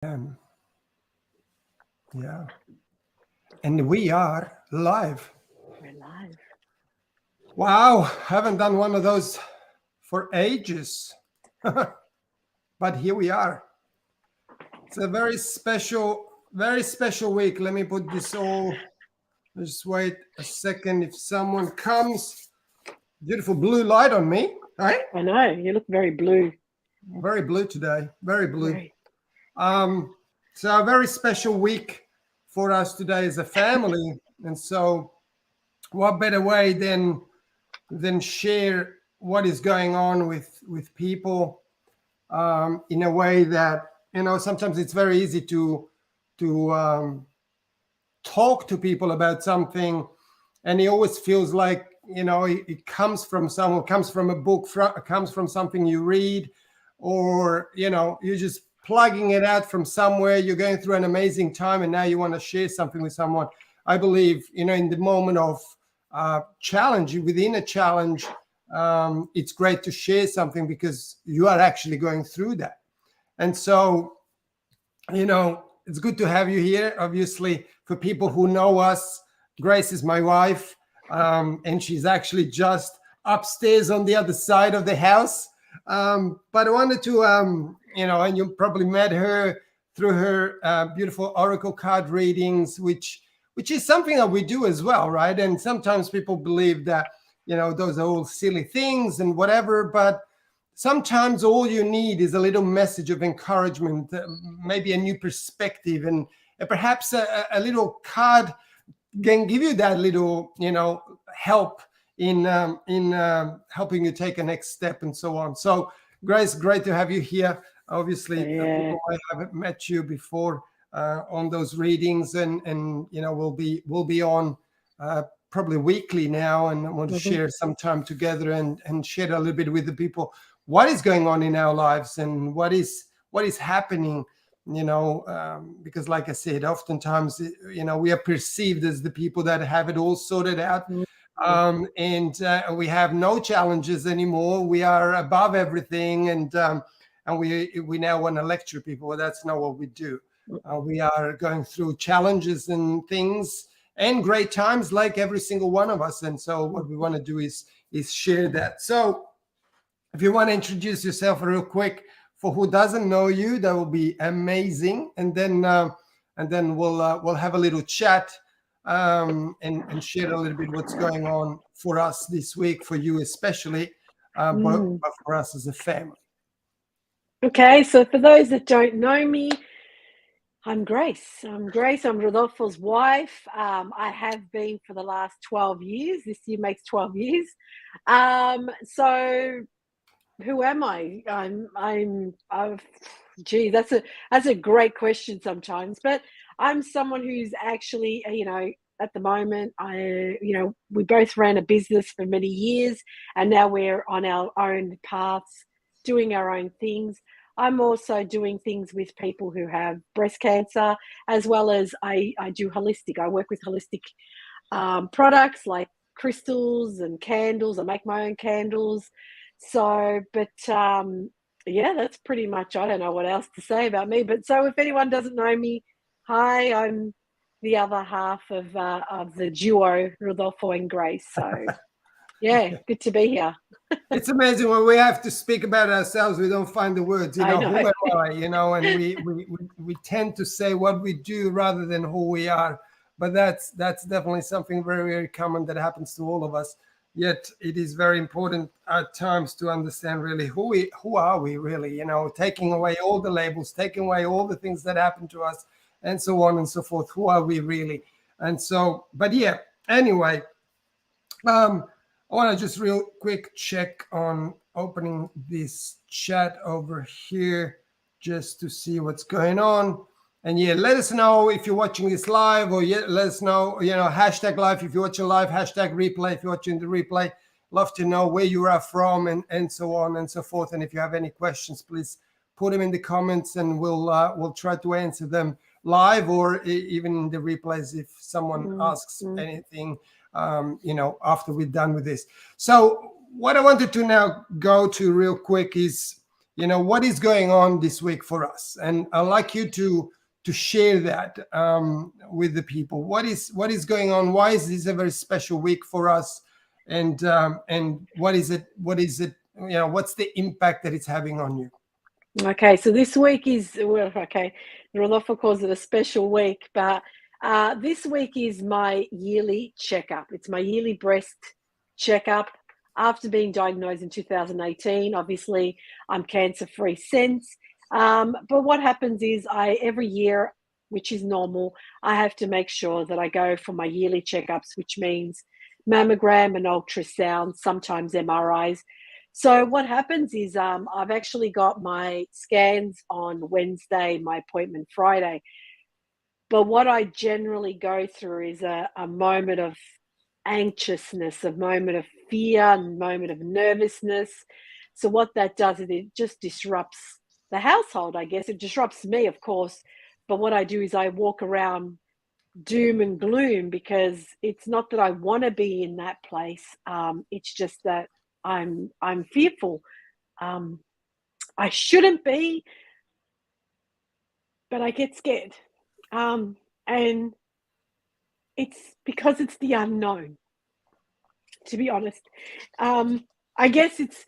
Yeah. And we are live. We're live. Wow. Haven't done one of those for ages. But here we are. It's a very special week. Let me put this all. Just wait a second. If someone comes, beautiful blue light on me. Right? I know. You look very blue. Very blue today. Very blue. So a very special week for us today as a family. And so what better way than share what is going on with people in a way that, sometimes it's very easy to talk to people about something, and it always feels like, it comes from someone, comes from a book, comes from something you read, or, you're just plugging it out from somewhere. You're going through an amazing time and now you want to share something with someone. I believe, in the moment of challenge, within a challenge, it's great to share something because you are actually going through that. And so, it's good to have you here. Obviously, for people who know us, Grace is my wife, and she's actually just upstairs on the other side of the house. But I wanted to, and you probably met her through her beautiful oracle card readings, which is something that we do as well, right? And sometimes people believe that, those are all silly things and whatever, but sometimes all you need is a little message of encouragement, maybe a new perspective, and perhaps a little card can give you that little, help in helping you take a next step and so on. So, Grace, great to have you here. Obviously, people might haven't met you before on those readings, and we'll be on probably weekly now, and I want to share some time together and share a little bit with the people what is going on in our lives and what is happening. Because like I said, oftentimes, we are perceived as the people that have it all sorted out. And we have no challenges anymore. We are above everything, and we now want to lecture people. Well, that's not what we do. We are going through challenges and things and great times, like every single one of us. And so, what we want to do is share that. So, if you want to introduce yourself real quick, for who doesn't know you, that will be amazing. And then we'll have a little chat. And share a little bit what's going on for us this week, for you especially, but for us as a family. Okay, so for those that don't know me, I'm Grace. I'm Rodolfo's wife. I have been for the last 12 years. This year makes 12 years. So who am I? Gee, that's a great question sometimes, but I'm someone who's actually, at the moment, we both ran a business for many years, and now we're on our own paths, doing our own things. I'm also doing things with people who have breast cancer, as well as I do holistic. I work with holistic products like crystals and candles. I make my own candles. So, but that's pretty much, I don't know what else to say about me. But so if anyone doesn't know me, hi, I'm the other half of the duo, Rodolfo and Grace. So, good to be here. It's amazing when we have to speak about ourselves, we don't find the words, I know. who am I, and we tend to say what we do rather than who we are. But that's definitely something very, very common that happens to all of us. Yet it is very important at times to understand really who are we really, taking away all the labels, taking away all the things that happen to us, and so on and so forth. Who are we really? And so, but anyway, I want to just real quick check on opening this chat over here just to see what's going on. And let us know if you're watching this live, or let us know, hashtag live if you're watching live, hashtag replay if you're watching the replay. Love to know where you are from and so on and so forth. And if you have any questions, please put them in the comments, and we'll try to answer them live, or even in the replays if someone asks anything, after we're done with this. So what I wanted to now go to real quick is what is going on this week for us. And I'd like you to share that with the people. What is going on? Why is this a very special week for us? And what is it? What's the impact that it's having on you? Okay, so this week is, well, okay, Rodolfo calls it a special week, but this week is my yearly checkup. It's my yearly breast checkup after being diagnosed in 2018. Obviously, I'm cancer-free since. But what happens is every year, which is normal, I have to make sure that I go for my yearly checkups, which means mammogram and ultrasound, sometimes MRIs. So what happens is I've actually got my scans on Wednesday, my appointment Friday. But what I generally go through is a moment of anxiousness, a moment of fear, a moment of nervousness. So what that does is it just disrupts the household, I guess. It disrupts me, of course. But what I do is I walk around doom and gloom, because it's not that I want to be in that place. It's just that I'm fearful. I shouldn't be, but I get scared. And it's because it's the unknown, to be honest. I guess it's,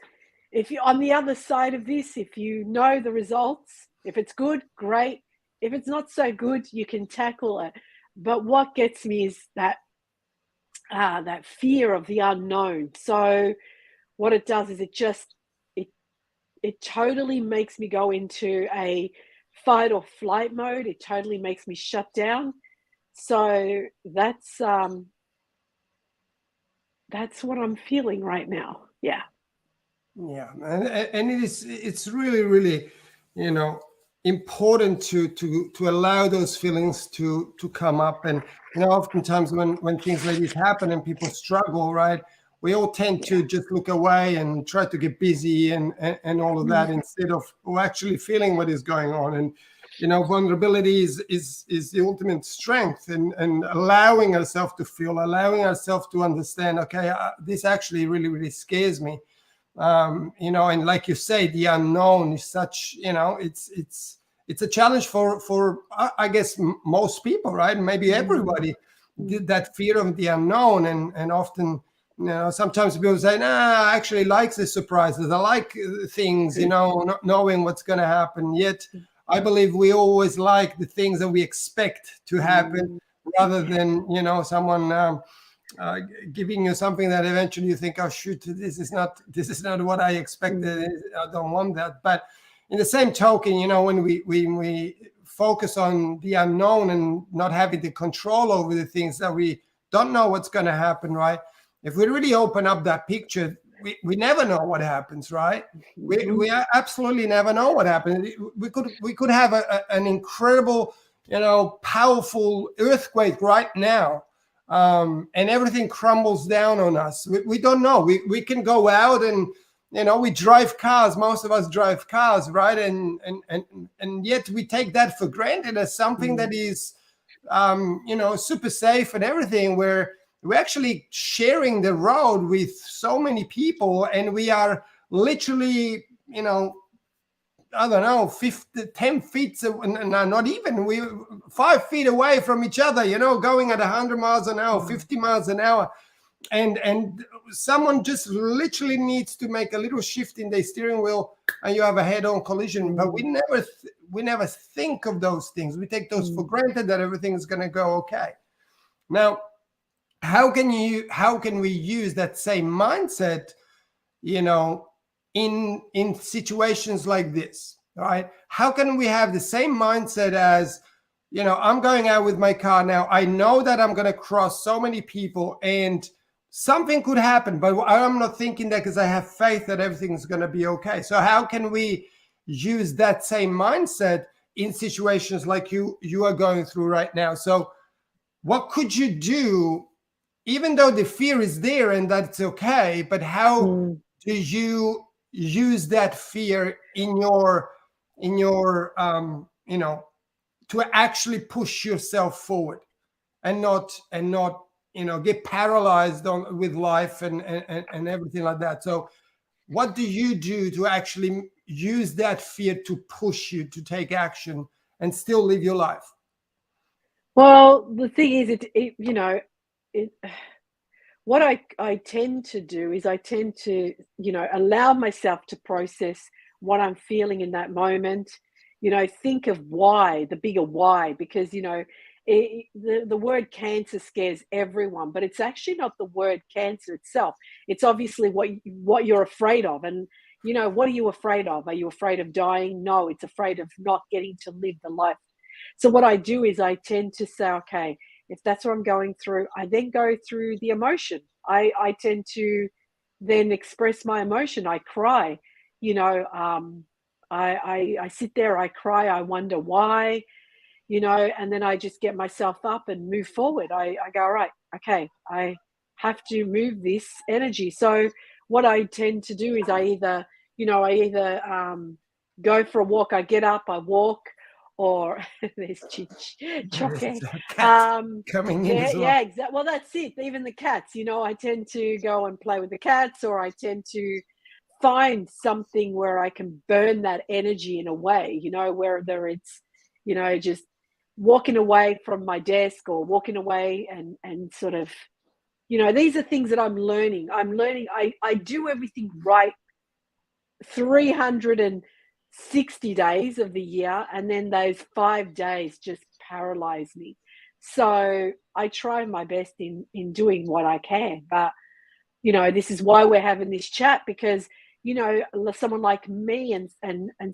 if you're on the other side of this, if you know the results, if it's good, great. If it's not so good, you can tackle it. But what gets me is that fear of the unknown. So what it does is it totally makes me go into a fight or flight mode. It totally makes me shut down. So that's what I'm feeling right now. Yeah. Yeah, and it's really, really, important to allow those feelings to come up. And oftentimes when things like this happen and people struggle, right, we all tend to just look away and try to get busy and all of that, instead of actually feeling what is going on. And vulnerability is the ultimate strength, and allowing ourselves to feel, allowing ourselves to understand, okay, this actually really, really scares me. And like you say, the unknown is such, it's a challenge for I guess most people, right? Maybe everybody. That fear of the unknown, and often, sometimes people say, nah, I actually like the surprises. I like things, not knowing what's going to happen. Yet I believe we always like the things that we expect to happen, rather than, someone giving you something that eventually you think, oh shoot, this is not what I expected. I don't want that. But in the same token, when we focus on the unknown and not having the control over the things that we don't know what's going to happen, right? If we really open up that picture, we never know what happens, right? We absolutely never know what happens. We could have an incredible, powerful earthquake right now. And everything crumbles down on us. We don't know. We can go out and, we drive cars. Most of us drive cars, right? And yet we take that for granted as something that is, super safe and everything, where we're actually sharing the road with so many people, and we are literally, I don't know, 10 feet, not even, we 5 feet away from each other, going at 100 miles an hour, 50 miles an hour. And someone just literally needs to make a little shift in their steering wheel, and you have a head-on collision. But we never think of those things. We take those for granted, that everything is going to go okay. Now, how can we use that same mindset, in situations like this, right? How can we have the same mindset as, I'm going out with my car now. I know that I'm going to cross so many people and something could happen, but I'm not thinking that, because I have faith that everything's going to be okay. So how can we use that same mindset in situations like you are going through right now? So what could you do, even though the fear is there and that's okay, but how do you use that fear in your to actually push yourself forward, and not get paralyzed with life and everything like that? So what do you do to actually use that fear to push you to take action and still live your life? Well, the thing is, it what I tend to do is I tend to, allow myself to process what I'm feeling in that moment. Think of why, the bigger why, because the word cancer scares everyone, but it's actually not the word cancer itself. It's obviously what you're afraid of, and what are you afraid of? Are you afraid of dying? No, it's afraid of not getting to live the life. So what I do is I tend to say, okay, if that's what I'm going through, I then go through the emotion. I tend to then express my emotion. I cry, I sit there, I cry, I wonder why, and then I just get myself up and move forward. I go, all right, okay, I have to move this energy. So what I tend to do is I either go for a walk, I get up, I walk, or there's There's Choke. a cat coming in as well. Yeah, exactly. Well, that's it. Even the cats, I tend to go and play with the cats, or I tend to find something where I can burn that energy in a way, whether it's, just walking away from my desk or walking away and sort of, these are things that I'm learning. I do everything right 360 days of the year, and then those 5 days just paralyze me. So I try my best in doing what I can. But this is why we're having this chat, because someone like me and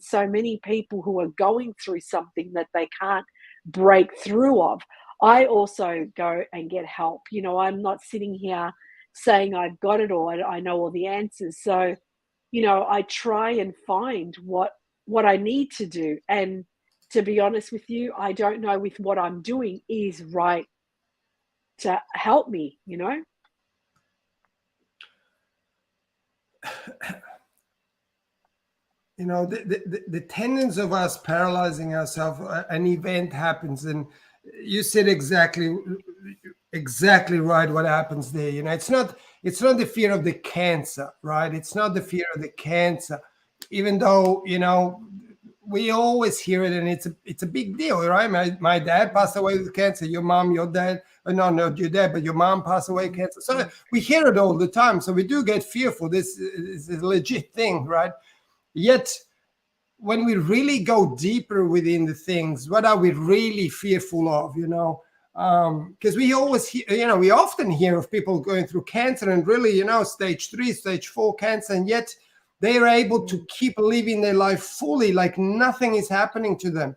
so many people who are going through something that they can't break through of, I also go and get help. I'm not sitting here saying I've got it all, I know all the answers. So I try and find what I need to do. And to be honest with you, I don't know if what I'm doing is right to help me. The tendency of us paralyzing ourselves, an event happens, and you said exactly right what happens there. It's not the fear of the cancer, right? It's not the fear of the cancer, even though we always hear it, and it's a big deal, right? My dad passed away with cancer. Your mom, your dad, no, your dad, but your mom passed away with cancer. So we hear it all the time. So we do get fearful. This is a legit thing, right? Yet, when we really go deeper within the things, what are we really fearful of? Because we always hear, we often hear of people going through cancer and really, stage 3, stage 4 cancer, and yet they are able to keep living their life fully, like nothing is happening to them.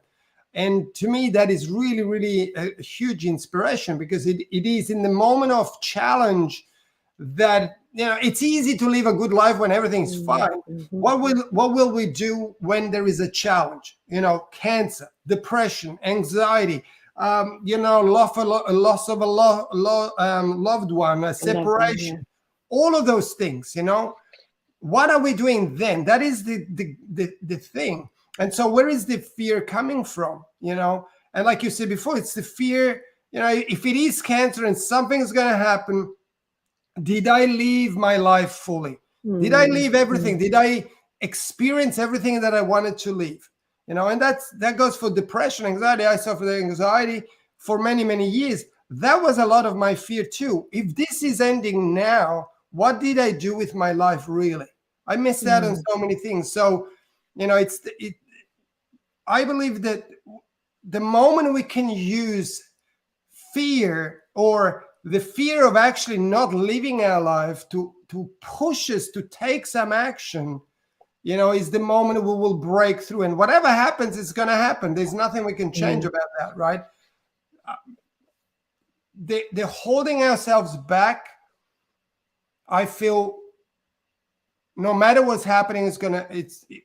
And to me, that is really, really a huge inspiration, because it is in the moment of challenge that it's easy to live a good life when everything's fine. What will we do when there is a challenge? Cancer, depression, anxiety, loss of a loved one, a separation, all of those things. What are we doing then? That is the thing. And so where is the fear coming from? And like you said before, it's the fear. If it is cancer and something is going to happen, did I live my life fully? Did I live everything? Did I experience everything that I wanted to live? And that goes for depression, anxiety. I suffered anxiety for many, many years. That was a lot of my fear too. If this is ending now, what did I do with my life really? I missed out on so many things. So, I believe that the moment we can use fear, or the fear of actually not living our life, to push us to take some action, is the moment we will break through. And whatever happens, it's going to happen. There's nothing we can change about that, right? The holding ourselves back, I feel, no matter what's happening,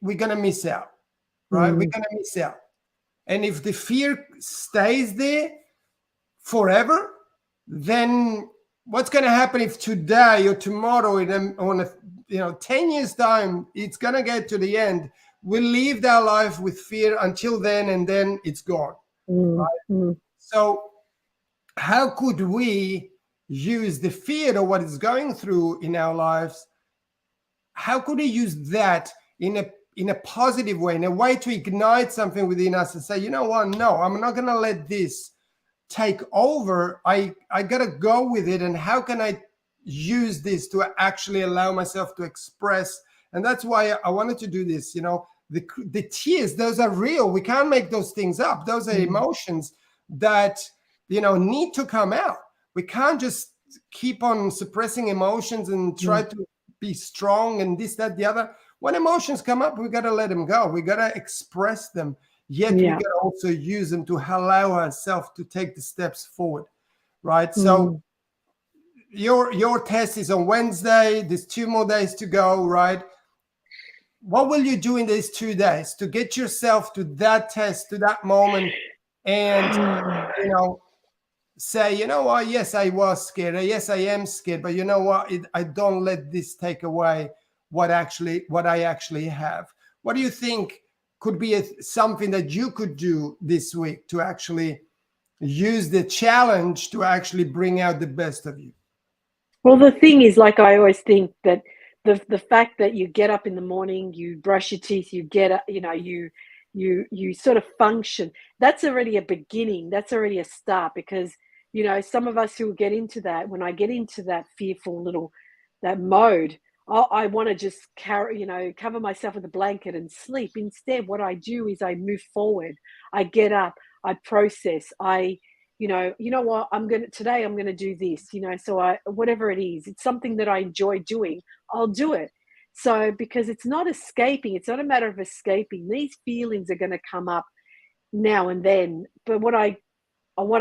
we're going to miss out, right? We're going to miss out. And if the fear stays there forever, then what's going to happen if today or tomorrow, on 10 years time, it's going to get to the end? We lived our life with fear until then, and then it's gone. Right? So how could we use the fear of what is going through in our lives how could he use that in a positive way, in a way to ignite something within us and say, you know what, no, I'm not going to let this take over. I got to go with it. And how can I use this to actually allow myself to express? And that's why I wanted to do this. The tears, those are real. We can't make those things up. Those are emotions that, need to come out. We can't just keep on suppressing emotions and try to be strong and this, that, the other. When emotions come up, we got to let them go. We got to express them. Yet we got to also use them to allow ourselves to take the steps forward, right? So your test is on Wednesday. There's 2 more days to go, right? What will you do in these 2 days to get yourself to that test, to that moment, and say, you know what, yes, I was scared. Yes, I am scared, but you know what? I don't let this take away what I actually have. What do you think could be something that you could do this week to actually use the challenge to actually bring out the best of you? Well, the thing is, like, I always think that the fact that you get up in the morning, you brush your teeth, you get up, you sort of function, that's already a beginning. That's already a start, because, some of us who get into that, when I get into that fearful that mode, I want to just cover myself with a blanket and sleep. Instead, what I do is I move forward. I get up, I process, you know what, today I'm gonna do this, so whatever it is, it's something that I enjoy doing, I'll do it. So, because it's not escaping, it's not a matter of escaping. These feelings are gonna come up now and then. But what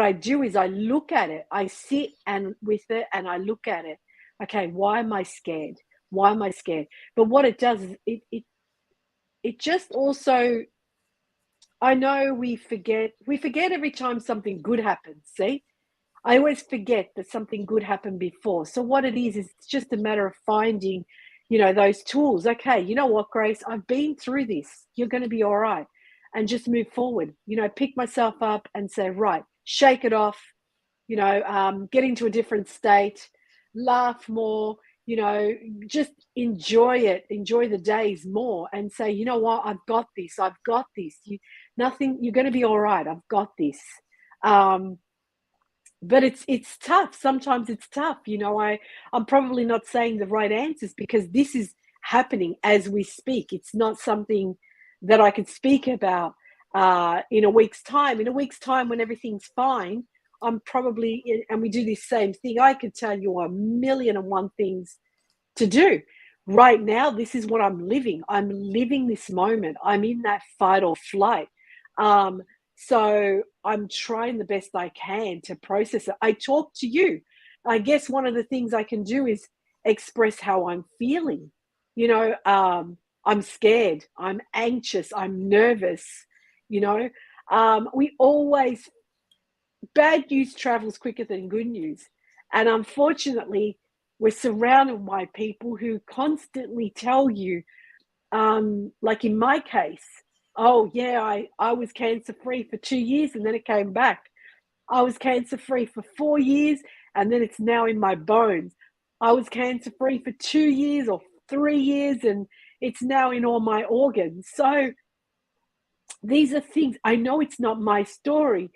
I do is I look at it, I sit and with it and I look at it. Okay, why am I scared? Why am I scared? But what it does is it just also, I know we forget every time something good happens. See, I always forget that something good happened before. So what it is it's just a matter of finding, those tools. Okay, you know what, Grace, I've been through this. You're going to be all right. And just move forward. Pick myself up and say, right, shake it off. Get into a different state, laugh more. Just enjoy it. Enjoy the days more, and say, you know what, I've got this. I've got this. You're going to be all right. I've got this. But it's tough. Sometimes it's tough. I'm probably not saying the right answers because this is happening as we speak. It's not something that I could speak about in a week's time. In a week's time, when everything's fine, I'm probably, and we do this same thing, I could tell you 1,000,001 things to do. Right now, this is what I'm living. I'm living this moment. I'm in that fight or flight. So I'm trying the best I can to process it. I talk to you. I guess one of the things I can do is express how I'm feeling. I'm scared. I'm anxious. I'm nervous. We always, bad news travels quicker than good news. And unfortunately, we're surrounded by people who constantly tell you, like in my case, oh yeah, I was cancer-free for 2 years and then it came back. I was cancer-free for 4 years and then it's now in my bones. I was cancer-free for 2 years or 3 years and it's now in all my organs. So these are things, I know it's not my story,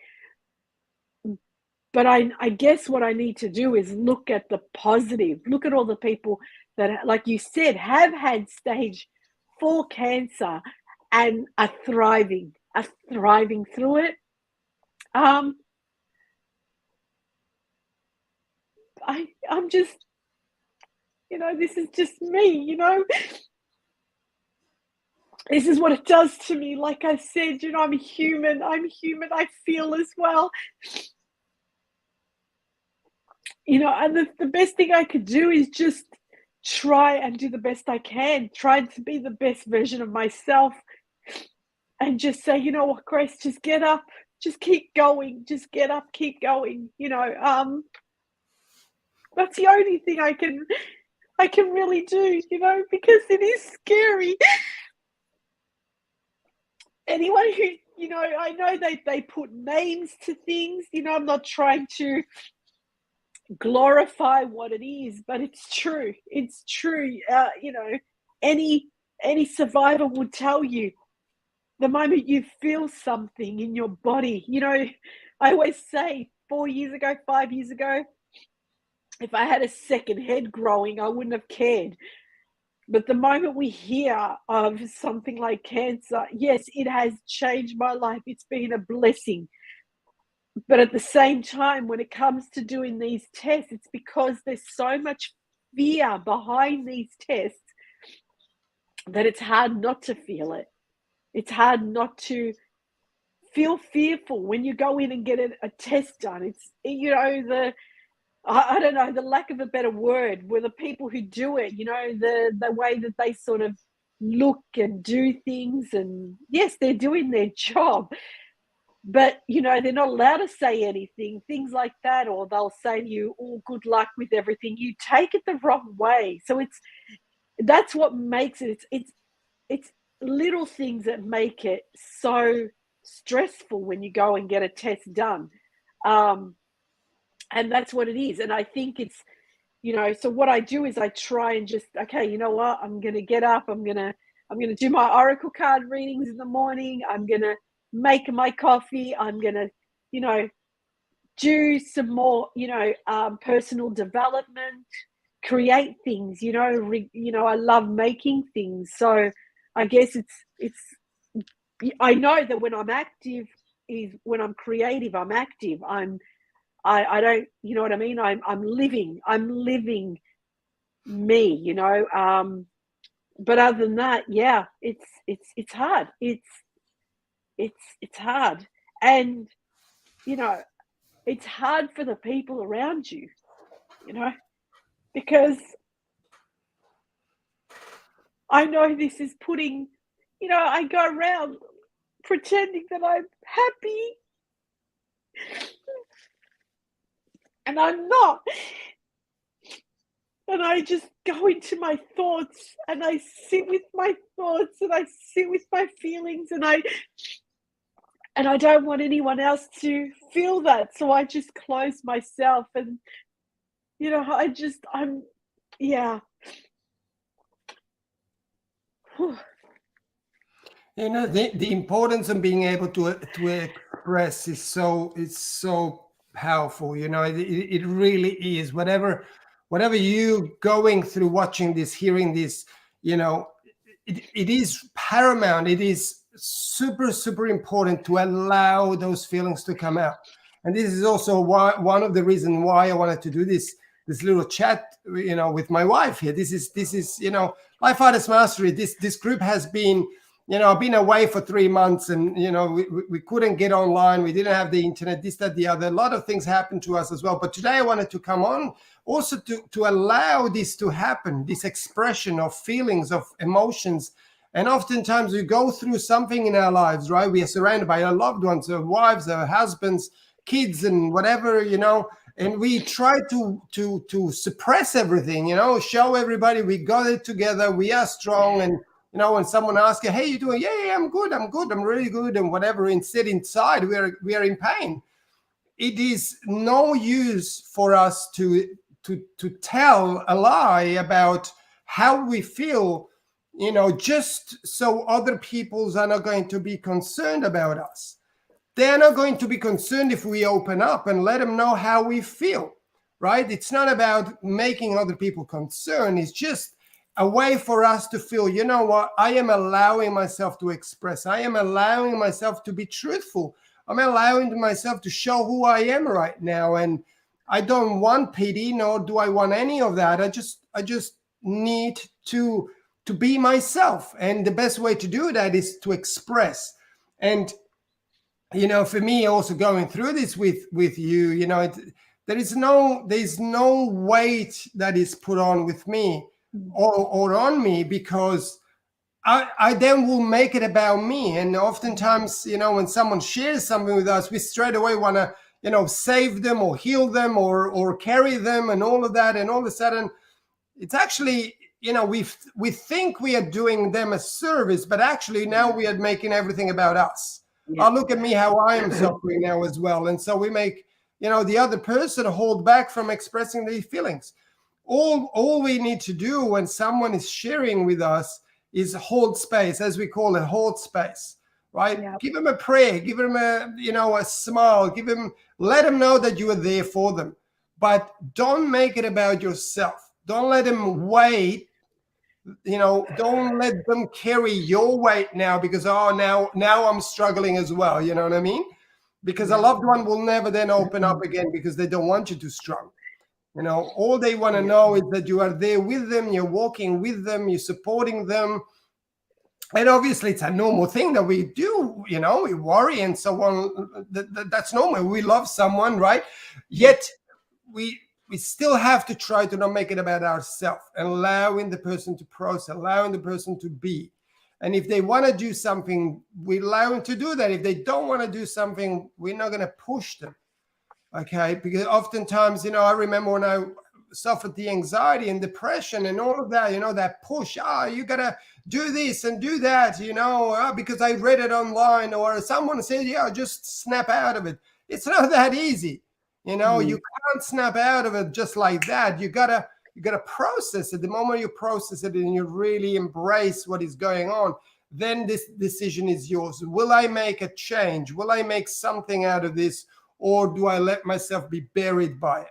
but I guess what I need to do is look at the positive, look at all the people that, like you said, have had stage 4 cancer and are thriving through it. I'm just, this is just me, This is what it does to me. Like I said, I'm human. I feel as well. And the best thing I could do is just try and do the best I can, try to be the best version of myself, and just say, you know what, Grace, just get up, just keep going, just get up, keep going. That's the only thing I can really do, because it is scary. Anyone who, I know they put names to things, I'm not trying to glorify what it is, but it's true. It's true. any survivor will tell you, the moment you feel something in your body, I always say 4 years ago, 5 years ago, if I had a second head growing, I wouldn't have cared. But the moment we hear of something like cancer, yes, it has changed my life. It's been a blessing. But at the same time, when it comes to doing these tests, it's because there's so much fear behind these tests that it's hard not to feel it. It's hard not to feel fearful when you go in and get a test done. It's, I don't know, the lack of a better word, were the people who do it, the way that they sort of look and do things. And yes, they're doing their job, but, they're not allowed to say anything, things like that, or they'll say to you, oh, good luck with everything. You take it the wrong way. So that's what makes it, it's little things that make it so stressful when you go and get a test done. And that's what it is. And I think it's, so what I do is I try and just, okay, you know what? I'm going to get up. I'm going to do my oracle card readings in the morning. I'm going to make my coffee. I'm going to, do some more, personal development, create things, I love making things. So I guess I know that when I'm active is when I'm creative, I'm active. I don't, you know what I mean? I'm living me, but other than that, yeah, it's hard. It's hard. And, it's hard for the people around you, because I know this is putting, I go around pretending that I'm happy, and I'm not. And I just go into my thoughts, and I sit with my thoughts, and I sit with my feelings, and I don't want anyone else to feel that. So I just close myself, and, yeah. The importance of being able to express is so powerful. It really is. Whatever you going through, watching this, hearing this, it is paramount. It is super important to allow those feelings to come out. And this is also one of the reasons why I wanted to do this little chat, with my wife here. This is Life Artist Mastery. This group has been, I've been away for 3 months, and, we couldn't get online. We didn't have the internet, this, that, the other. A lot of things happened to us as well. But today I wanted to come on also to allow this to happen, this expression of feelings, of emotions. And oftentimes we go through something in our lives, right? We are surrounded by our loved ones, our wives, our husbands, kids, and whatever, and we try to suppress everything, show everybody we got it together, we are strong. And, when someone asks you, hey, you doing? Yeah, I'm good, I'm really good, and whatever. Instead, inside, we are in pain. It is no use for us to tell a lie about how we feel, just so other people are not going to be concerned about us. They're not going to be concerned if we open up and let them know how we feel, right? It's not about making other people concerned. It's just a way for us to feel, you know what? I am allowing myself to express. I am allowing myself to be truthful. I'm allowing myself to show who I am right now. And I don't want pity, nor do I want any of that. I just need to be myself. And the best way to do that is to express. And for me, also going through this with you, there's no weight that is put on with me or on me, because I then will make it about me. And oftentimes, when someone shares something with us, we straight away want to, save them or heal them or carry them and all of that. And all of a sudden, it's actually, we think we are doing them a service, but actually now we are making everything about us. Yeah. Oh, look at me, how I am suffering now as well. And so we make, the other person hold back from expressing their feelings. all we need to do when someone is sharing with us is hold space, as we call it, hold space, right? Yeah. Give them a prayer, give them a smile, let them know that you are there for them, but don't make it about yourself. Don't let them wait. Don't let them carry your weight now because, now I'm struggling as well. You know what I mean? Because a loved one will never then open up again because they don't want you to struggle. All they want to know is that you are there with them, you're walking with them, you're supporting them. And obviously it's a normal thing that we do, we worry and so on. That's normal. We love someone, right? Yet we still have to try to not make it about ourselves, and allowing the person to process, allowing the person to be. And if they want to do something, we allow them to do that. If they don't want to do something, we're not going to push them. Okay, because oftentimes, I remember when I suffered the anxiety and depression and all of that, that push, you gotta do this and do that, because I read it online or someone said, just snap out of it. It's not that easy. You can't snap out of it just like that. You gotta process it. The moment you process it and you really embrace what is going on, then this decision is yours. Will I make a change? Will I make something out of this? Or do I let myself be buried by it?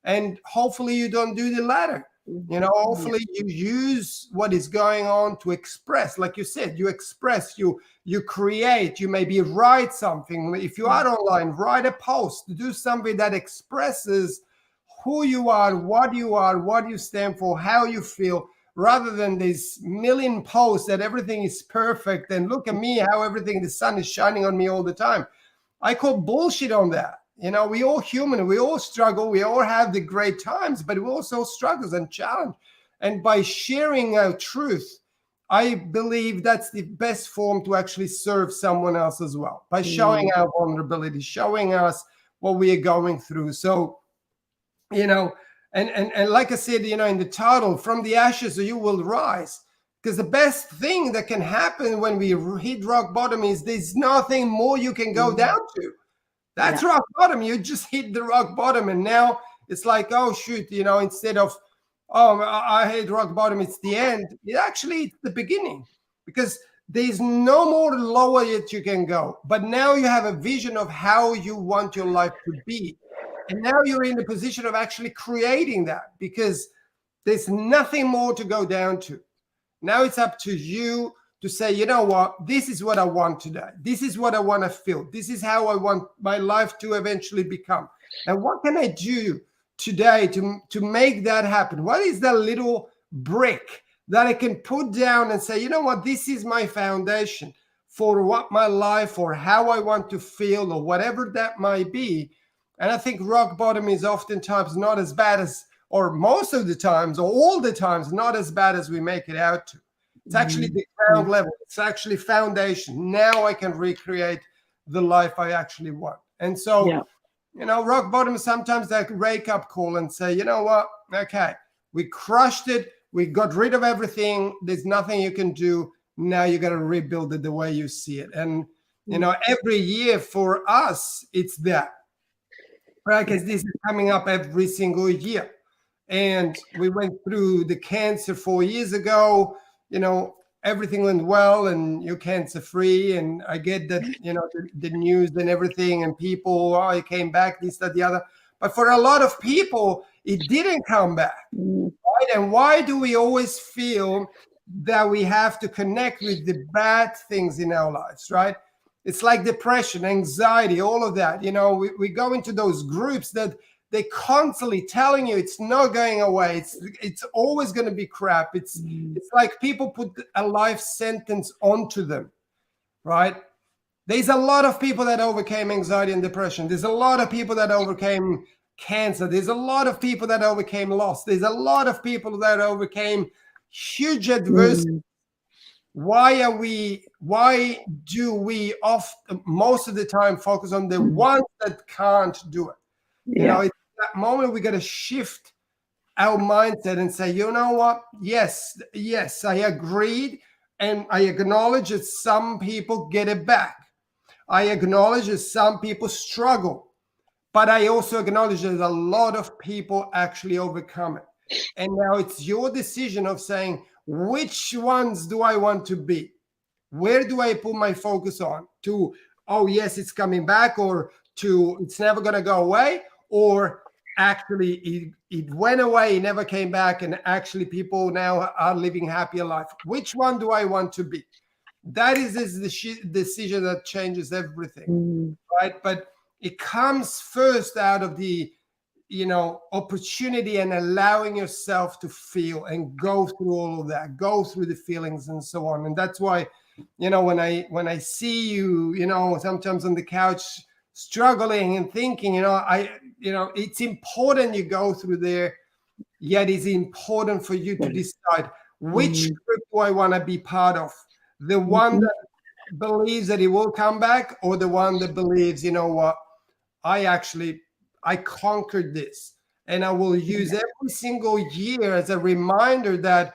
And hopefully you don't do the latter. Hopefully you use what is going on to express. Like you said, you express, you create, you maybe write something. If you are online, write a post, do something that expresses who you are, what you stand for, how you feel, rather than this million posts that everything is perfect and look at me, how the sun is shining on me all the time. I call bullshit on that. We all human, we all struggle, we all have the great times, but we also struggles and challenge. And by sharing our truth, I believe that's the best form to actually serve someone else as well, by showing our vulnerability, showing us what we are going through. So, and like I said, in the title, from the ashes you will rise. Because the best thing that can happen when we hit rock bottom is there's nothing more you can go down to. That's rock bottom. You just hit the rock bottom. And now it's like, oh, shoot, instead of, I hit rock bottom, it's the end. It's the beginning. Because there's no more lower that you can go. But now you have a vision of how you want your life to be. And now you're in the position of actually creating that, because there's nothing more to go down to. Now it's up to you to say, you know what, this is what I want today. This is what I want to feel. This is how I want my life to eventually become. And what can I do today to make that happen? What is that little brick that I can put down and say, you know what, this is my foundation for what my life or how I want to feel or whatever that might be. And I think rock bottom is oftentimes not as bad as, or most of the times, or all the times, not as bad as we make it out to. It's actually the ground level. It's actually foundation. Now I can recreate the life I actually want. And so, rock bottom is sometimes that wake up call and say, you know what? Okay, we crushed it. We got rid of everything. There's nothing you can do. Now you got to rebuild it the way you see it. And, every year for us, it's that. Right? Because this is coming up every single year. And we went through the cancer 4 years ago. Everything went well and you're cancer free. And I get that, the news and everything and people, it came back, this, that, the other. But for a lot of people, it didn't come back. Right? And why do we always feel that we have to connect with the bad things in our lives, right? It's like depression, anxiety, all of that. We go into those groups that they're constantly telling you it's not going away. It's always going to be crap. It's like people put a life sentence onto them, right? There's a lot of people that overcame anxiety and depression. There's a lot of people that overcame cancer. There's a lot of people that overcame loss. There's a lot of people that overcame huge adversity. Why do we often, most of the time, focus on the ones that can't do it? It's that moment we got to shift our mindset and say, you know what? Yes, I agreed. And I acknowledge that some people get it back. I acknowledge that some people struggle. But I also acknowledge that a lot of people actually overcome it. And now it's your decision of saying, which ones do I want to be? Where do I put my focus on? To, oh, yes, it's coming back, or to, it's never going to go away, or actually it went away, it never came back, and actually people now are living happier life. Which one do I want to be? That is the decision that changes everything, right? But it comes first out of the, opportunity and allowing yourself to feel and go through all of that, go through the feelings and so on. And that's why, when I see you, sometimes on the couch struggling and thinking, it's important you go through there, yet it's important for you to decide which group do I want to be part of. The one that believes that it will come back, or the one that believes, you know what, I conquered this, and I will use every single year as a reminder that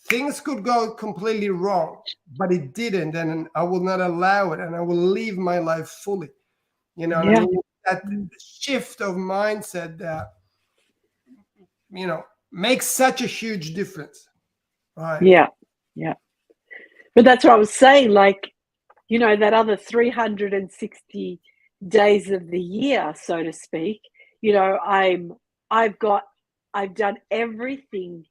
things could go completely wrong, but it didn't, and I will not allow it, and I will live my life fully. And I mean, that shift of mindset that, makes such a huge difference. Right. Yeah. But that's what I was saying, like, that other 360 days of the year, so to speak, I've done everything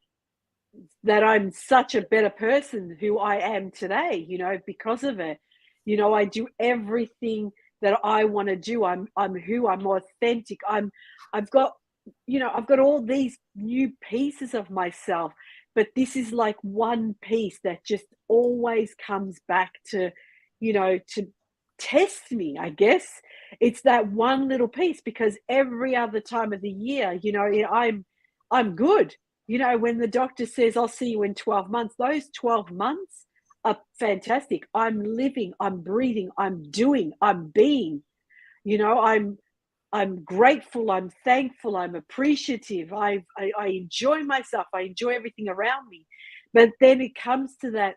that I'm such a better person who I am today, because of it. I do everything that I want to do. I'm authentic. I've got all these new pieces of myself, but this is like one piece that just always comes back to test me, I guess. It's that one little piece, because every other time of the year, I'm good. When the doctor says, I'll see you in 12 months, those 12 months are fantastic. I'm living, I'm breathing, I'm doing, I'm being. I'm grateful, I'm thankful, I'm appreciative. I enjoy myself, I enjoy everything around me. But then it comes to that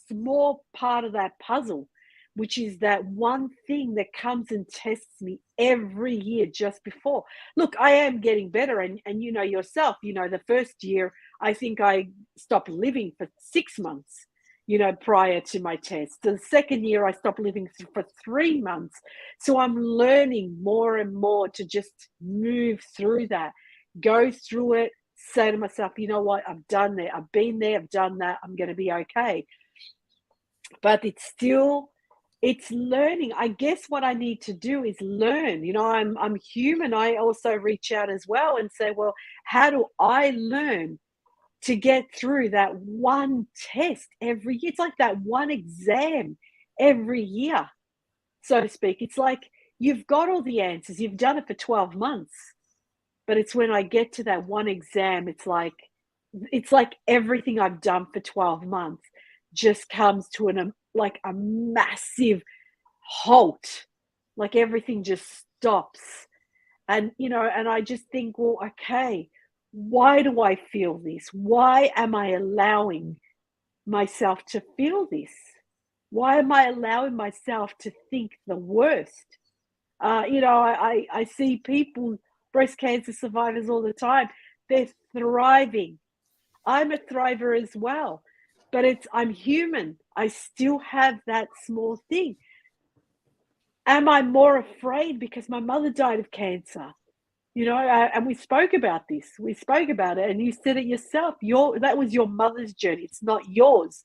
small part of that puzzle, which is that one thing that comes and tests me every year just before. Look, I am getting better, and yourself, the first year, I think I stopped living for 6 months, prior to my test. The second year, I stopped living for 3 months. So I'm learning more and more to just move through that, go through it, say to myself, you know what, I've done that, I've been there, I've done that, I'm going to be okay. But it's learning. I guess what I need to do is learn. I'm human. I also reach out as well and say, well, how do I learn to get through that one test every year? It's like that one exam every year, so to speak. It's like you've got all the answers. You've done it for 12 months. But it's when I get to that one exam, it's like everything I've done for 12 months just comes to a massive halt. Like everything just stops. And I just think, well, okay, why do I feel this? Why am I allowing myself to feel this? Why am I allowing myself to think the worst? I see people, breast cancer survivors, all the time. They're thriving. I'm a thriver as well, but I'm human. I still have that small thing. Am I more afraid because my mother died of cancer? And we spoke about this. We spoke about it, and you said it yourself. That was your mother's journey. It's not yours.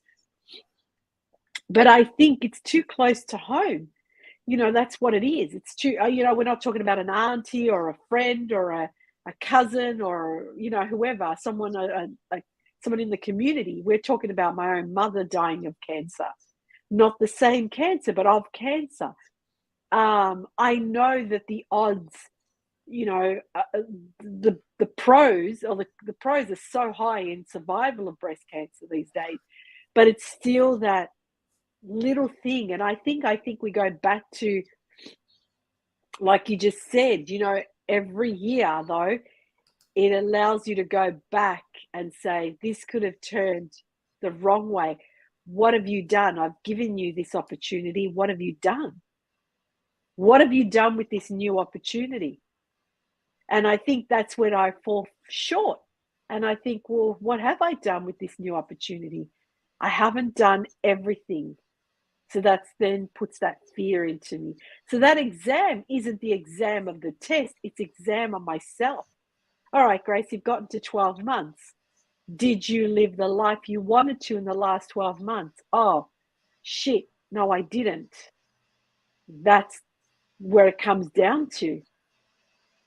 But I think it's too close to home. That's what it is. It's too, we're not talking about an auntie or a friend or a cousin or, whoever, someone in the community. We're talking about my own mother dying of cancer, not the same cancer, but of cancer. I know that the odds, the pros the pros are so high in survival of breast cancer these days, but it's still that little thing. And I think we go back to, like you just said, every year though, it allows you to go back and say, this could have turned the wrong way. What have you done? I've given you this opportunity. What have you done? What have you done with this new opportunity? And I think that's when I fall short. And I think, well, what have I done with this new opportunity? I haven't done everything. So that's then puts that fear into me. So that exam isn't the exam of the test, it's exam of myself. All right, Grace, you've gotten to 12 months. Did you live the life you wanted to in the last 12 months? Oh, shit. No, I didn't. That's where it comes down to.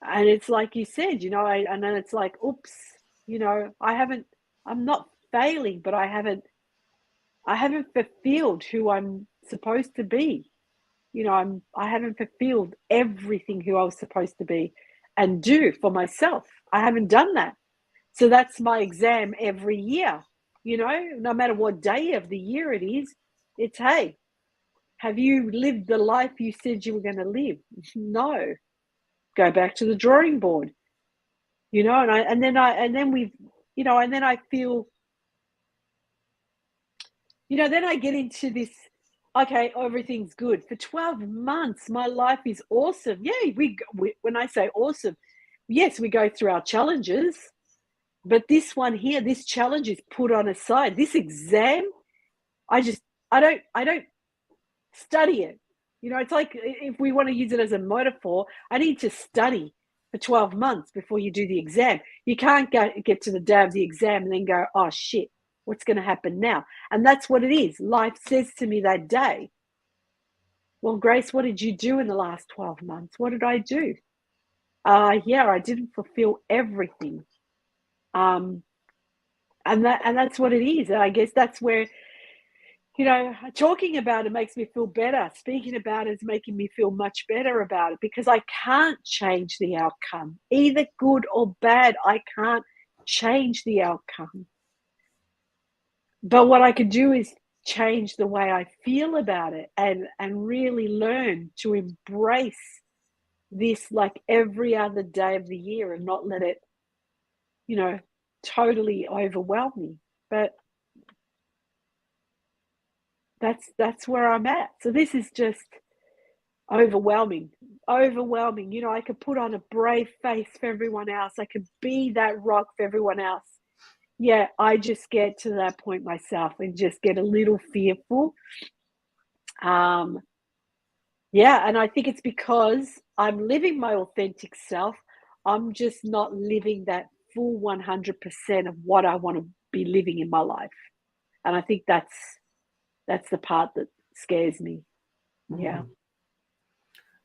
And it's like you said, and then it's like, oops, I'm not failing, but I haven't fulfilled who I'm supposed to be. I haven't fulfilled everything who I was supposed to be and do for myself. I haven't done that. So that's my exam every year. No matter what day of the year it is, it's, hey, have you lived the life you said you were going to live? No. Go back to the drawing board. And then I feel, then I get into this, okay, everything's good. For 12 months, my life is awesome. Yeah, when I say awesome, yes, we go through our challenges, but this one here, this challenge is put on a side. This exam, I don't study it. It's like, if we want to use it as a metaphor, I need to study for 12 months before you do the exam. You can't get to the day of the exam and then go, oh shit, what's going to happen now? And that's what it is. Life says to me that day, well, Grace, what did you do in the last 12 months? What did I do? Yeah, I didn't fulfill everything. And that's what it is. And I guess that's where, talking about it makes me feel better. Speaking about it is making me feel much better about it, because I can't change the outcome, either good or bad. I can't change the outcome. But what I can do is change the way I feel about it, and really learn to embrace this like every other day of the year, and not let it, totally overwhelm me. But that's where I'm at. So this is just overwhelming. I could put on a brave face for everyone else. I could be that rock for everyone else. Yeah, I just get to that point myself and just get a little fearful. Yeah, and I think it's because I'm living my authentic self. I'm just not living that full 100% of what I want to be living in my life. And I think that's the part that scares me. Yeah.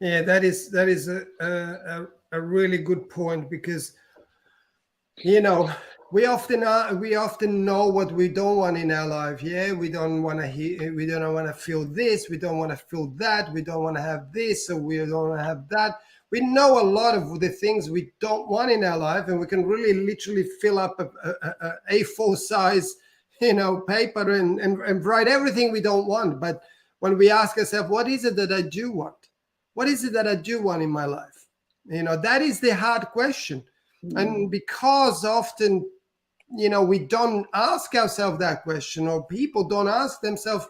Yeah, that is a really good point, because we often know what we don't want in our life. Yeah, we don't want to hear, we don't want to feel this, we don't want to feel that, we don't want to have this, or we don't want to have that. We know a lot of the things we don't want in our life, and we can really literally fill up a A4 size paper and write everything we don't want. But when we ask ourselves, what is it that I do want? What is it that I do want in my life? That is the hard question. And because often, we don't ask ourselves that question, or people don't ask themselves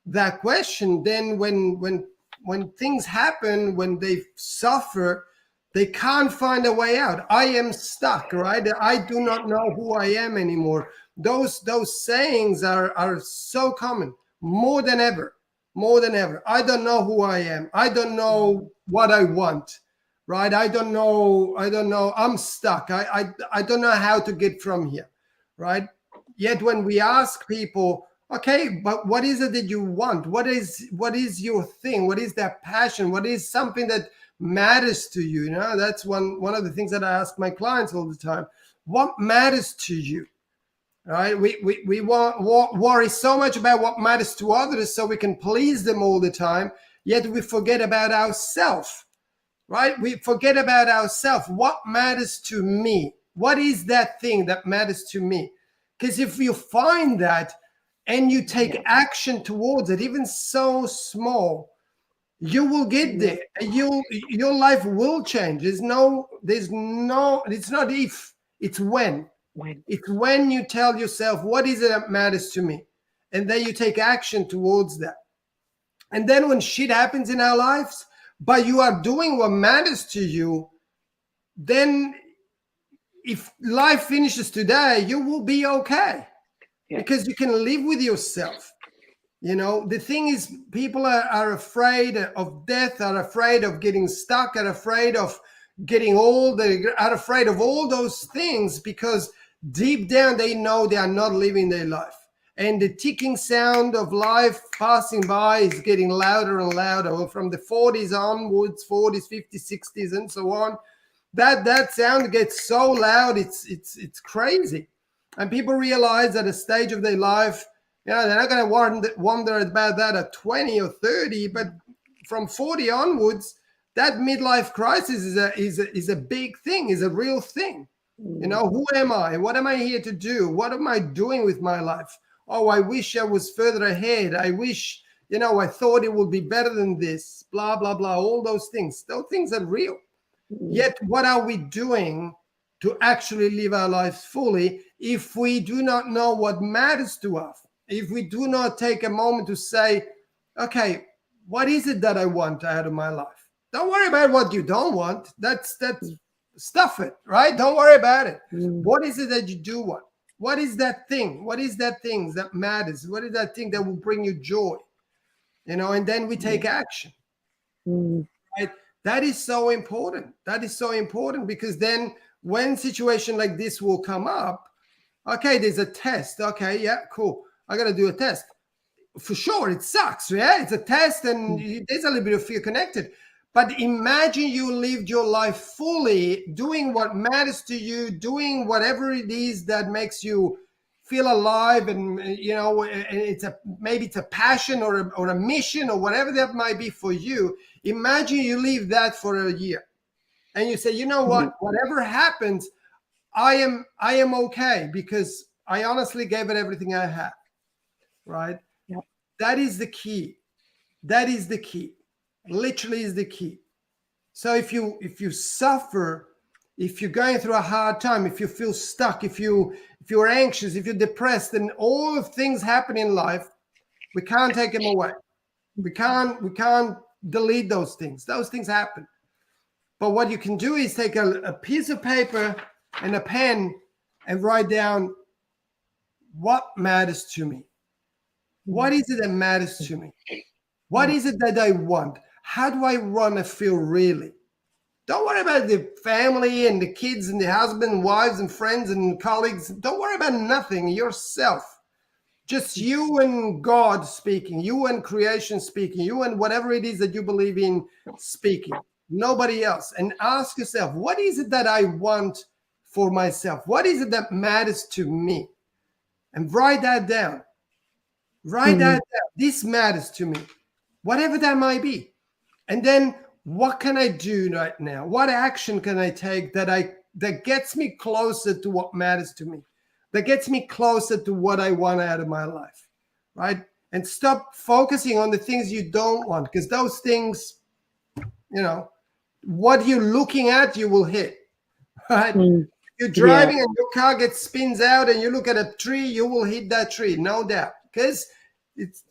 that question, then when things happen, when they suffer, they can't find a way out. I am stuck, right? I do not know who I am anymore. Those sayings are so common, more than ever. I don't know who I am. I don't know what I want, right? I don't know. I'm stuck. I don't know how to get from here, right? Yet when we ask people, okay, but what is it that you want? What is your thing? What is that passion? What is something that matters to you? That's one of the things that I ask my clients all the time. What matters to you? Right? We worry so much about what matters to others so we can please them all the time, yet we forget about ourselves, right? We forget about ourselves. What matters to me? What is that thing that matters to me? Because if you find that and you take action towards it, even so small, you will get there. Your life will change. It's not if, it's when. It's when you tell yourself, what is it that matters to me? And then you take action towards that. And then when shit happens in our lives, but you are doing what matters to you, then if life finishes today, you will be okay, because you can live with yourself. The thing is, people are afraid of death, are afraid of getting stuck, are afraid of getting old, they are afraid of all those things, because deep down they know they are not living their life. And the ticking sound of life passing by is getting louder and louder. From the 40s onwards, 40s, 50s, 60s, and so on, that sound gets so loud, it's crazy. And people realize at a stage of their life, they're not going to wonder about that at 20 or 30, but from 40 onwards, that midlife crisis is a big thing, is a real thing. Who am I? What am I here to do? What am I doing with my life? Oh, I wish I was further ahead. I wish, I thought it would be better than this, blah, blah, blah, all those things. Those things are real. Yet, what are we doing to actually live our lives fully if we do not know what matters to us? If we do not take a moment to say, okay, what is it that I want out of my life? Don't worry about what you don't want. That's stuff it, right? Don't worry about it. What is it that you do want? What is that thing? What is that thing that matters? What is that thing that will bring you joy? And then we take action. Right? That is so important. That is so important, because then when situation like this will come up, okay, there's a test. Okay, yeah, cool. I got to do a test. For sure, it sucks. Yeah, it's a test, and there's a little bit of fear connected. But imagine you lived your life fully, doing what matters to you, doing whatever it is that makes you feel alive, and maybe it's a passion or a mission or whatever that might be for you. Imagine you live that for a year, and you say, you know what, whatever happens, I am okay, because I honestly gave it everything I had. Right? Yep. That is the key. That is the key. Literally is the key. So if you suffer, if you're going through a hard time, if you feel stuck, if you're anxious, if you're depressed, and all of things happen in life, we can't take them away. We can't delete those things. Those things happen. But what you can do is take a piece of paper and a pen and write down what matters to me. What is it that matters to me? What is it that I want? How do I want to feel really? Don't worry about the family and the kids and the husband and wives and friends and colleagues. Don't worry about nothing. Yourself. Just you and God speaking. You and creation speaking. You and whatever it is that you believe in speaking. Nobody else. And ask yourself, what is it that I want for myself? What is it that matters to me? And write that down. Write that down. This matters to me, whatever that might be. And then what can I do right now? What action can I take that gets me closer to what matters to me, that gets me closer to what I want out of my life, right? And stop focusing on the things you don't want, because those things, what you're looking at, you will hit, right? You're driving and your car spins out and you look at a tree, you will hit that tree, no doubt. Because it's,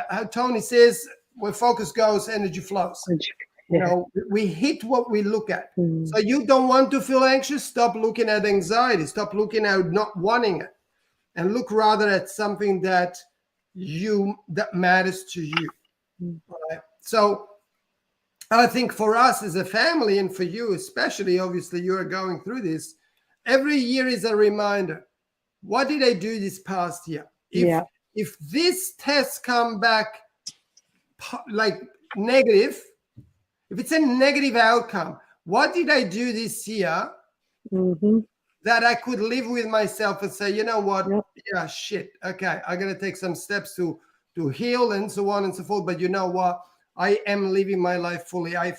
how Tony says, where focus goes, energy flows. We hit what we look at. So you don't want to feel anxious, stop looking at anxiety, stop looking at not wanting it, and look rather at something that matters to you. Right? So I think for us as a family, and for you especially, obviously you are going through this, every year is a reminder. What did I do this past year? If this test come back like negative, if it's a negative outcome, what did I do this year that I could live with myself and say, you know what? Yeah, shit. Okay, I got to take some steps to heal and so on and so forth. But you know what? I am living my life fully. I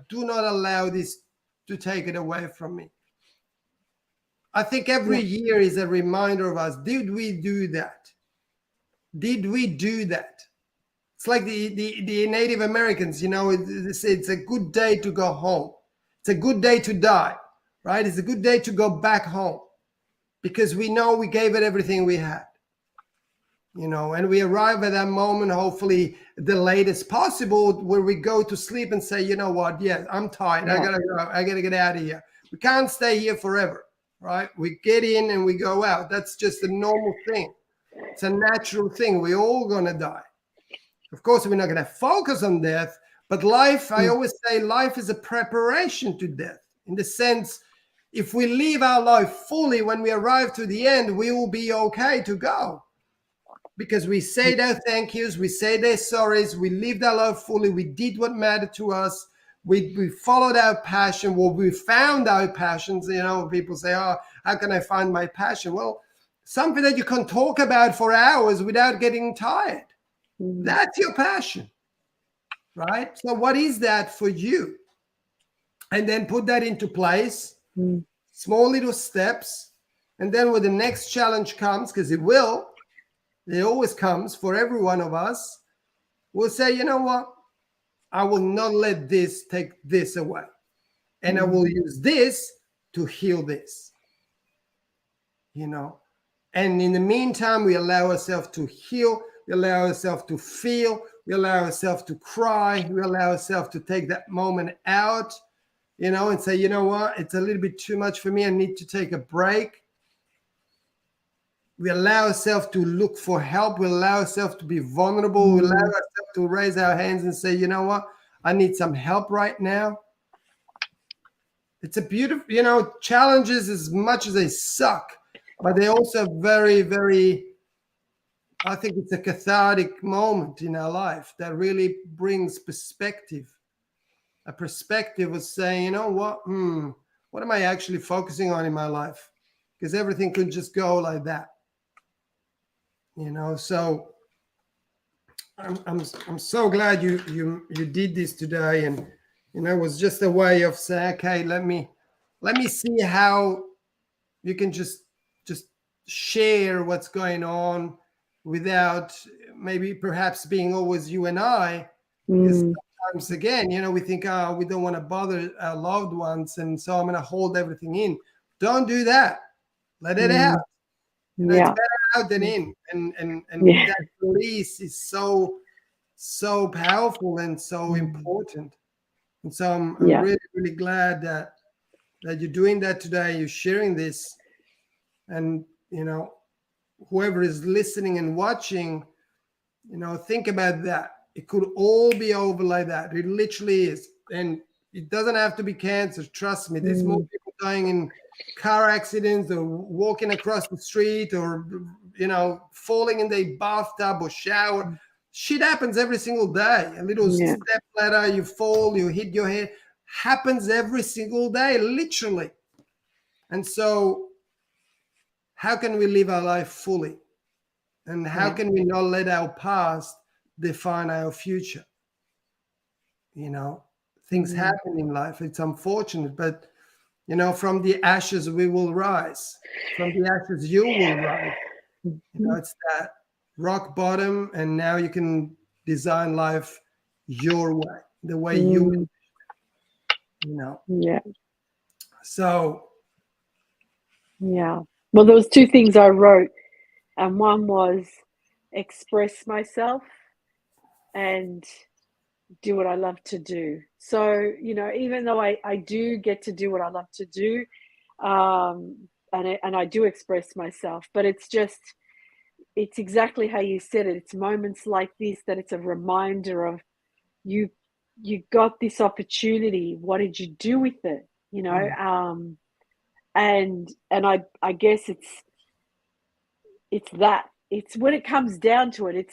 do not allow this to take it away from me. I think every year is a reminder of us. Did we do that? Did we do that? It's like the Native Americans, it's a good day to go home. It's a good day to die, right? It's a good day to go back home, because we know we gave it everything we had, and we arrive at that moment, hopefully the latest possible, where we go to sleep and say, you know what? Yes, I'm tired. I gotta go. I gotta get out of here. We can't stay here forever, right? We get in and we go out. That's just a normal thing. It's a natural thing. We're all going to die. Of course, we're not going to focus on death, but life, I always say life is a preparation to death, in the sense, if we live our life fully, when we arrive to the end, we will be okay to go. Because we say their thank yous, we say their sorries, we lived our life fully, we did what mattered to us, we followed our passion, well, we found our passions. You know, people say, oh, how can I find my passion? Well, something that you can talk about for hours without getting tired. That's your passion, right? So what is that for you? And then put that into place, small little steps. And then when the next challenge comes, because it always comes for every one of us, we'll say, you know what? I will not let this take this away. And I will use this to heal this, you know? And in the meantime, we allow ourselves to heal. We allow ourselves to feel. We allow ourselves to cry. We allow ourselves to take that moment out, you know, and say, you know what? It's a little bit too much for me. I need to take a break. We allow ourselves to look for help. We allow ourselves to be vulnerable. We allow ourselves to raise our hands and say, you know what? I need some help right now. It's a beautiful, you know, challenges, as much as they suck, but they also very, very, I think it's a cathartic moment in our life that really brings perspective. A perspective of saying, you know what am I actually focusing on in my life? Because everything could just go like that. You know, so I'm so glad you did this today, and you know, it was just a way of saying, okay, let me see how you can just share what's going on without maybe perhaps being always you and I. Because sometimes, again, you know, we think, oh, we don't want to bother our loved ones, and so I'm going to hold everything in. Don't do that. Let it out. You know, it's better out than in, and that release is so powerful and so important. And so I'm really, really glad that you're doing that today. You're sharing this, and you know, whoever is listening and watching, you know, think about that. It could all be over like that. It literally is, and it doesn't have to be cancer. Trust me. There's more people dying in car accidents, or walking across the street, or you know, falling in the bathtub or shower. Shit happens every single day. A little step ladder, you fall, you hit your head. Happens every single day, literally. And so how can we live our life fully? And how can we not let our past define our future? You know, things happen in life. It's unfortunate, but you know, from the ashes we will rise. From the ashes you will rise. You know, it's that rock bottom, and now you can design life your way, the way you know. So well, there was two things I wrote, and one was express myself and do what I love to do. So, you know, even though I do get to do what I love to do, and I do express myself, but it's exactly how you said it. It's moments like this that it's a reminder of you got this opportunity. What did you do with it? You know, and I guess it's that. It's when it comes down to it,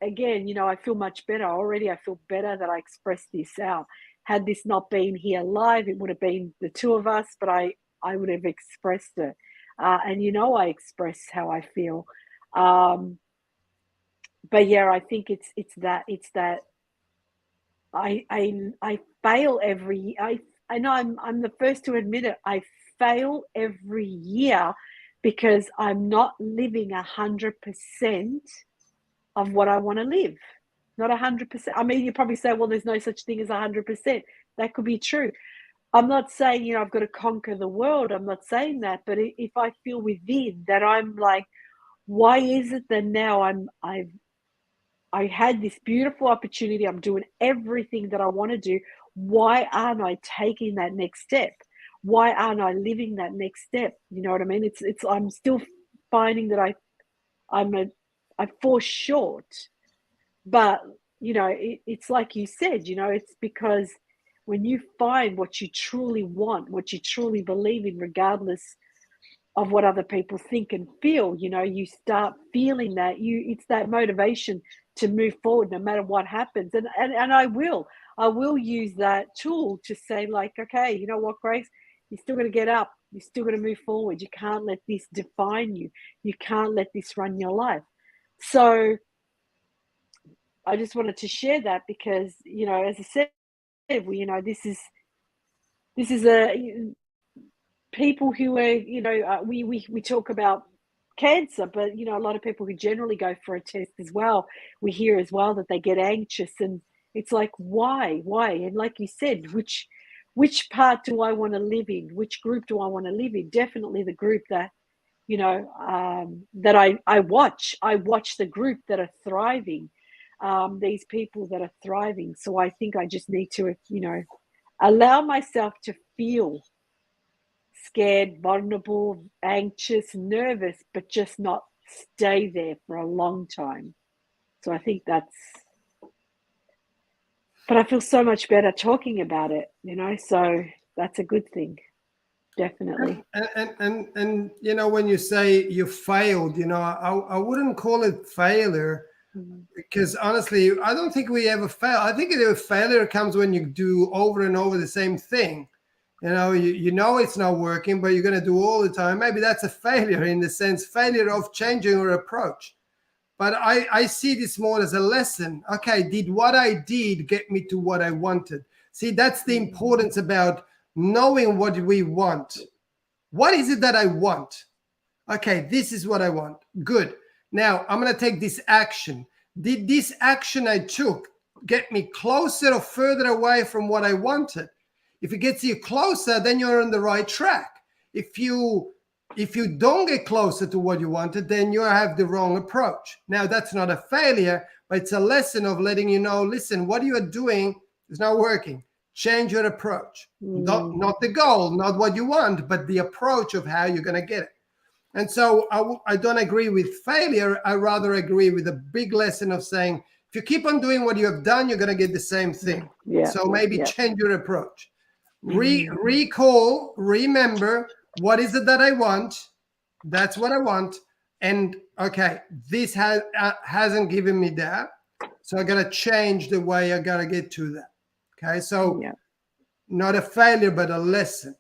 again, you know, I feel much better already. I feel better that I expressed this out. Had this not been here live, it would have been the two of us, but I would have expressed it. And you know, I express how I feel. But yeah, I think it's that I fail every. I know I'm the first to admit it. I fail every year because I'm not living 100% of what I want to live. Not 100%. I mean, you probably say, well, there's no such thing as 100%. That could be true. I'm not saying, you know, I've got to conquer the world. I'm not saying that. But if I feel within that I'm like, why is it that now I had this beautiful opportunity. I'm doing everything that I want to do. Why aren't I taking that next step? why aren't I living that next step? You know what I mean? It's I'm still finding that I fall short. But, it's like you said, it's because when you find what you truly want, what you truly believe in, regardless of what other people think and feel, you start feeling that it's that motivation to move forward no matter what happens. And I will use that tool to say, like, okay, you know what, Grace, you're still going to get up. You're still going to move forward. You can't let this define you. You can't let this run your life. So I just wanted to share that because, as I said, this is a people who are, we talk about cancer, but a lot of people who generally go for a test as well, we hear as well that they get anxious, and it's like, why, and like you said, which part do I want to live in? Which group do I want to live in? Definitely the group that that I watch. I watch the group that are thriving, these people that are thriving. So I think I just need to, allow myself to feel scared, vulnerable, anxious, nervous, but just not stay there for a long time. So I think but I feel so much better talking about it, so that's a good thing. Definitely. And when you say you failed, I wouldn't call it failure, because honestly, I don't think we ever fail. I think the failure comes when you do over and over the same thing. You know it's not working, but you're going to do all the time. Maybe that's a failure, in the sense, failure of changing your approach. But I see this more as a lesson. Okay, did what I did get me to what I wanted? See, that's the importance about knowing what we want. What is it that I want? Okay, this is what I want. Good. Now I'm going to take this action. Did this action I took get me closer or further away from what I wanted? If it gets you closer, then you're on the right track. If you don't get closer to what you wanted, then you have the wrong approach. Now, that's not a failure, but it's a lesson of letting you know, listen, what you are doing is not working. Change your approach. Not the goal, not what you want, but the approach of how you're going to get it. And so I don't agree with failure. I rather agree with a big lesson of saying, if you keep on doing what you have done, you're going to get the same thing. So maybe change your approach. Recall, remember, what is it that I want? That's what I want. And okay, this hasn't given me that. So I got to change the way I got to get to that. Okay, so not a failure, but a lesson.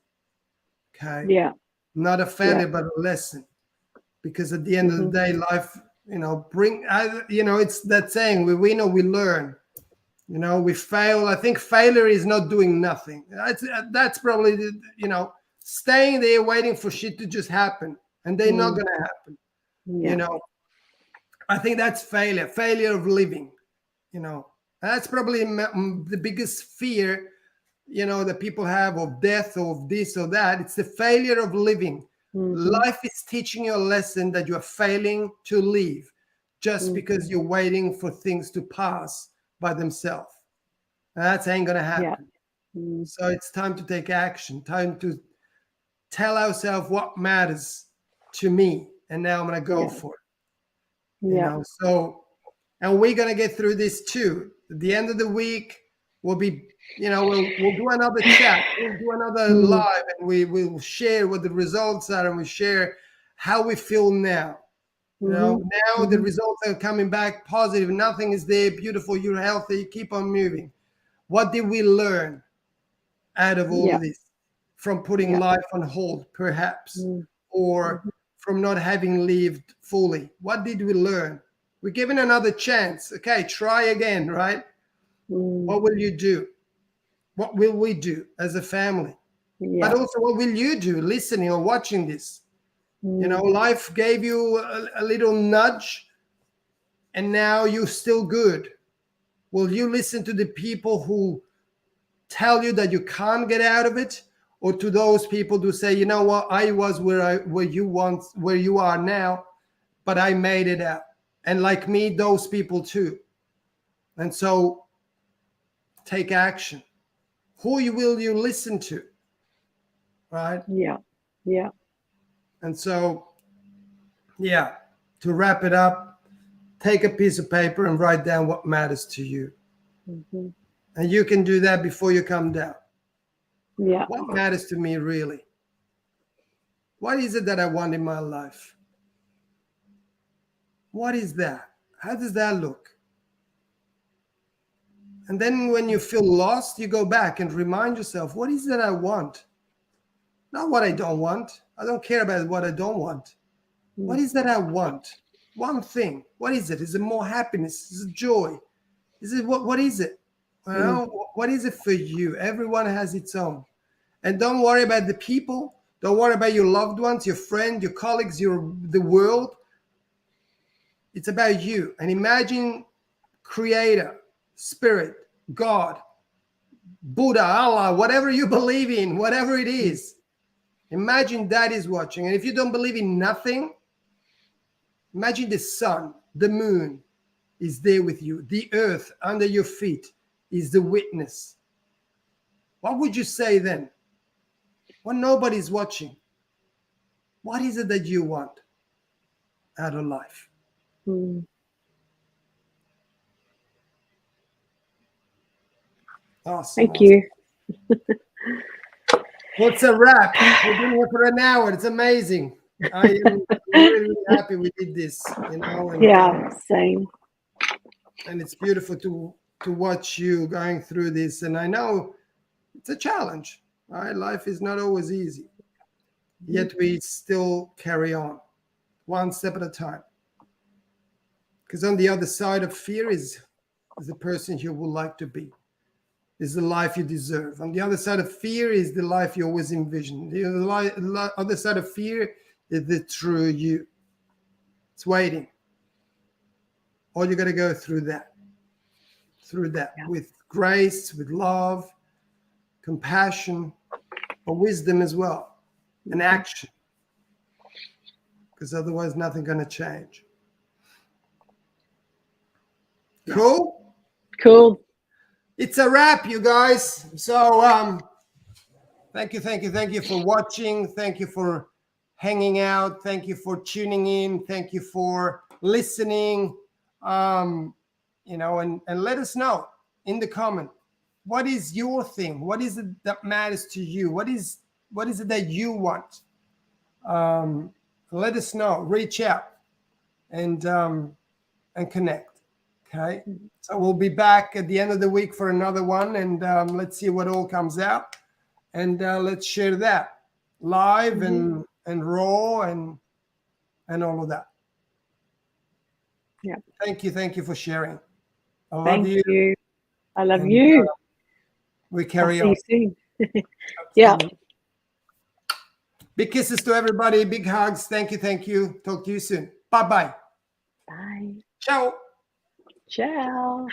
Okay. Yeah. Not a failure, but a lesson. Because at the end of the day, life, it's that saying, we win or we learn. We fail. I think failure is not doing nothing. That's probably, staying there waiting for shit to just happen. And they're not going to happen. I think that's failure of living. That's probably the biggest fear, that people have, of death or of this or that. It's the failure of living. Life is teaching you a lesson that you are failing to live just because you're waiting for things to pass by themselves. That ain't going to happen. So it's time to take action, time to tell ourselves what matters to me. And now I'm going to go for it. So, and we're going to get through this too. At the end of the week, we'll be, we'll do another chat. We'll do another live, and we will share what the results are, and we share how we feel now. Now the results are coming back positive. Nothing is there. Beautiful. You're healthy. Keep on moving. What did we learn out of all of this? From putting life on hold, perhaps, or from not having lived fully? What did we learn? We're given another chance. Okay, try again, right? What will you do? What will we do as a family? But also, what will you do listening or watching this? Life gave you a little nudge, and now you're still good. Will you listen to the people who tell you that you can't get out of it, or to those people who say, you know what, I was where you are now, but I made it out? And like me, those people too. And so take action. Who will you listen to? right? Yeah. Yeah. And so, yeah, to wrap it up, take a piece of paper and write down what matters to you. Mm-hmm. And you can do that before you come down. Yeah. What matters to me really? What is it that I want in my life? What is that? How does that look? And then when you feel lost, you go back and remind yourself, what is it I want? Not what I don't want. I don't care about what I don't want. What is that I want? One thing. What is it? Is it more happiness? Is it joy? Is it what is it? Well, what is it for you? Everyone has its own. And don't worry about the people. Don't worry about your loved ones, your friend, your colleagues, the world. It's about you. And imagine Creator, Spirit, God, Buddha, Allah, whatever you believe in, whatever it is. Imagine that is watching. And if you don't believe in nothing, imagine the sun, the moon is there with you. The earth under your feet is the witness. What would you say then? When nobody's watching, what is it that you want out of life? Awesome. Thank you. Well, it's a wrap. We've been here for an hour. It's amazing. I am really, really happy we did this, you know. And, Yeah, same. And it's beautiful to watch you going through this. And I know it's a challenge, right? Life is not always easy. Yet we still carry on, one step at a time. Because on the other side of fear is the person you would like to be. Is the life you deserve. On the other side of fear is the life you always envisioned. The other side of fear is the true you. It's waiting. All you got to go through that. With grace, with love, compassion, but wisdom as well, and action. Because otherwise nothing's going to change. Cool? Cool. It's a wrap, you guys. So thank you for watching. Thank you for hanging out. Thank you for tuning in. Thank you for listening. You know, and let us know in the comment, what is your thing? What is it that matters to you? What is it that you want? Let us know. Reach out and connect. Okay, so we'll be back at the end of the week for another one, and let's see what all comes out, and let's share that live and raw and all of that. Yeah. Thank you for sharing. I love Thank you. I love and, you. We carry I'll on. see you soon. Yeah. Big kisses to everybody. Big hugs. Thank you. Talk to you soon. Bye. Bye. Ciao. Ciao.